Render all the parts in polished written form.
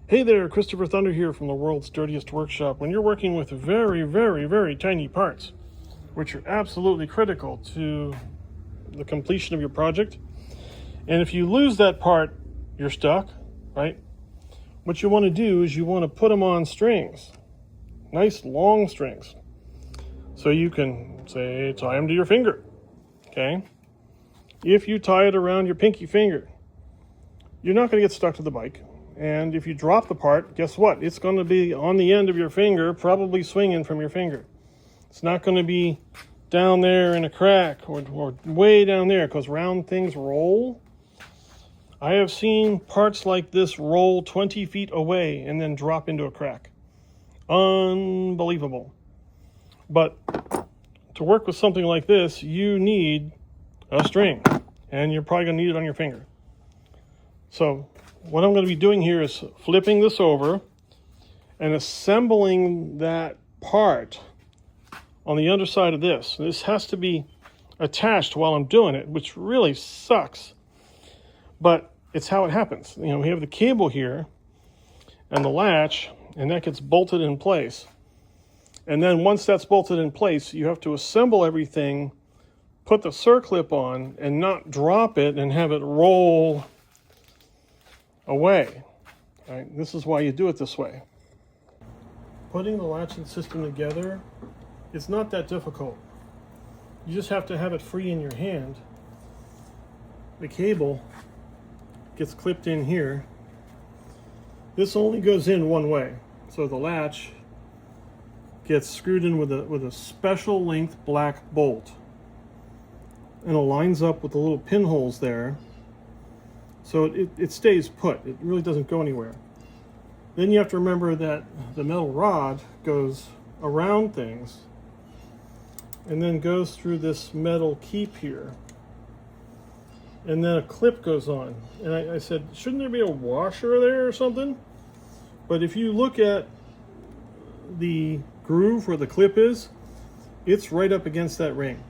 Hey there, Christopher Thunder here from the world's dirtiest workshop. When you're working with very, very, very tiny parts, which are absolutely critical to the completion of your project, and if you lose that part, you're stuck, right? What you want to do is you want to put them on strings, nice long strings, so you can, say, tie them to your finger, okay? If you tie it around your pinky finger, you're not going to get stuck to the bike. And if you drop the part, guess what? It's going to be on the end of your finger, probably swinging from your finger. It's not going to be down there in a crack or way down there, because round things roll. I have seen parts like this roll 20 feet away and then drop into a crack. Unbelievable. But to work with something like this, you need a string, and you're probably going to need it on your finger. So what I'm going to be doing here is flipping this over and assembling that part on the underside of this. This has to be attached while I'm doing it, which really sucks. But it's how it happens. You know, we have the cable here and the latch, and that gets bolted in place. And then once that's bolted in place, you have to assemble everything, put the circlip on, and not drop it and have it roll away. Right? This is why you do it this way. Putting the latching system together, it's not that difficult. You just have to have it free in your hand. The cable gets clipped in here. This only goes in one way. So the latch gets screwed in with a special length black bolt. And it lines up with the little pinholes there. So it stays put. It really doesn't go anywhere. Then you have to remember that the metal rod goes around things and then goes through this metal keep here. And then a clip goes on. And I said, shouldn't there be a washer there or something? But if you look at the groove where the clip is, it's right up against that ring.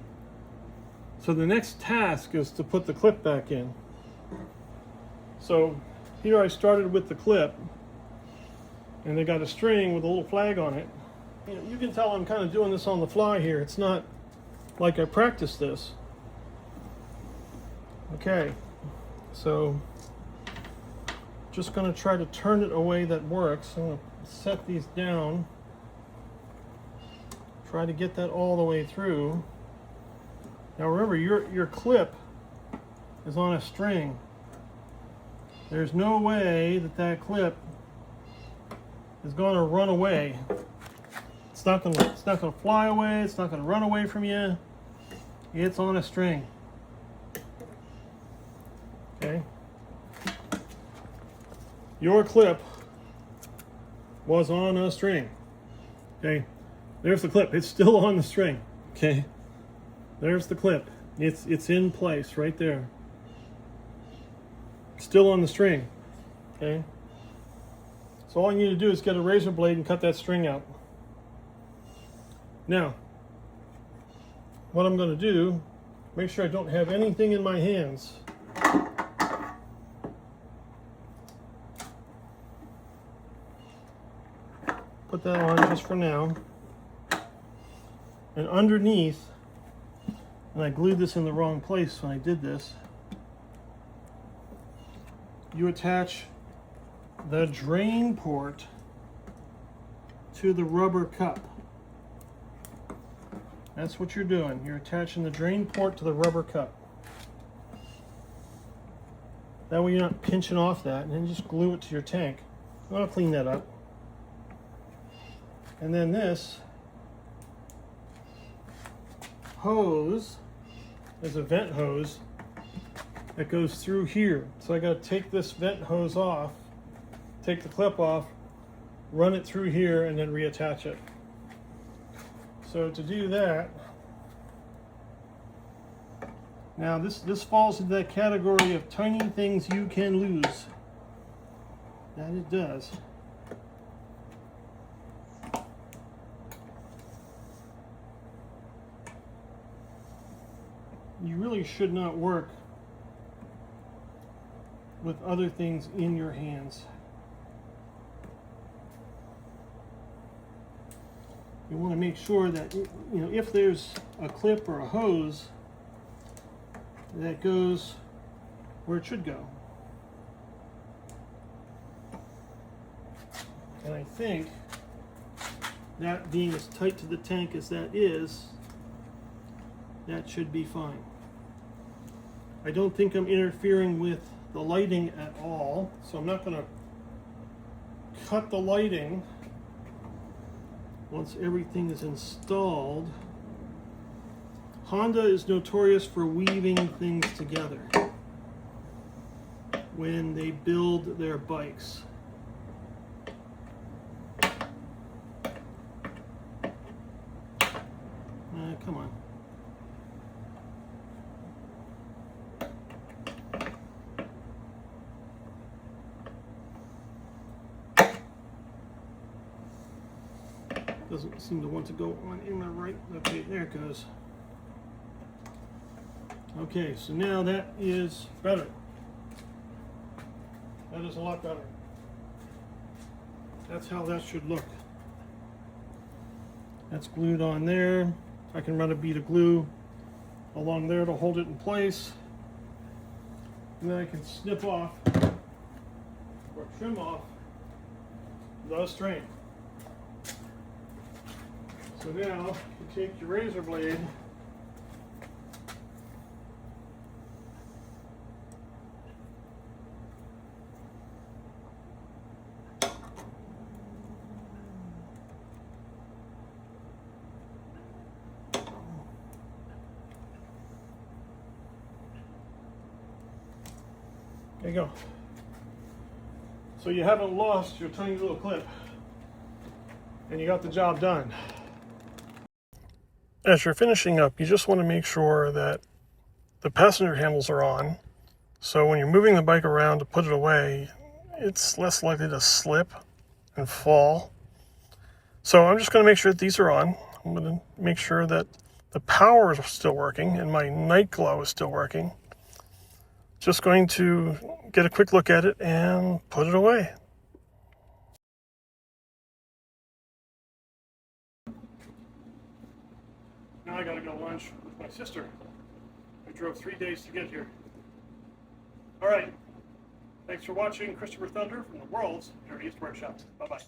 So the next task is to put the clip back in. So here I started with the clip, and they got a string with a little flag on it. You can tell I'm kind of doing this on the fly here. It's not like I practiced this. Okay, so just going to try to turn it a way that works. I'm going to set these down, try to get that all the way through. Now remember, your clip is on a string. There's no way that clip is going to run away. It's not going to fly away. It's not going to run away from you. It's on a string. Okay. Your clip was on a string. Okay. There's the clip. It's still on the string. Okay. There's the clip. It's in place right there. Still on the string. Okay. So all you need to do is get a razor blade and cut that string out. Now, what I'm going to do, make sure I don't have anything in my hands. Put that on just for now. And underneath, and I glued this in the wrong place when I did this, you attach the drain port to the rubber cup. That's what you're doing. You're attaching the drain port to the rubber cup. That way you're not pinching off that, and then just glue it to your tank. I'll clean that up. And then this hose is a vent hose that goes through here. So I got to take this vent hose off, take the clip off, run it through here, and then reattach it. So to do that, now this falls into that category of tiny things you can lose. That it does. You really should not work with other things in your hands. You want to make sure that, if there's a clip or a hose, that goes where it should go. And I think that being as tight to the tank as that is, that should be fine. I don't think I'm interfering with the lighting at all, so I'm not going to cut the lighting once everything is installed. Honda is notorious for weaving things together when they build their bikes. Come on. Doesn't seem to want to go on in the right. Okay, there it goes. Okay, so now that is better. That is a lot better. That's how that should look. That's glued on there. I can run a bead of glue along there to hold it in place. And then I can snip off or trim off the string. So now you take your razor blade there you go. So you haven't lost your tiny little clip, and you got the job done. As you're finishing up, you just want to make sure that the passenger handles are on. So when you're moving the bike around to put it away, it's less likely to slip and fall. So I'm just going to make sure that these are on. I'm going to make sure that the power is still working and my night glow is still working. Just going to get a quick look at it and put it away. Now I gotta go lunch with my sister. I drove 3 days to get here. All right. Thanks for watching Christopher Thunder from the world's dirtiest workshop. Bye-bye.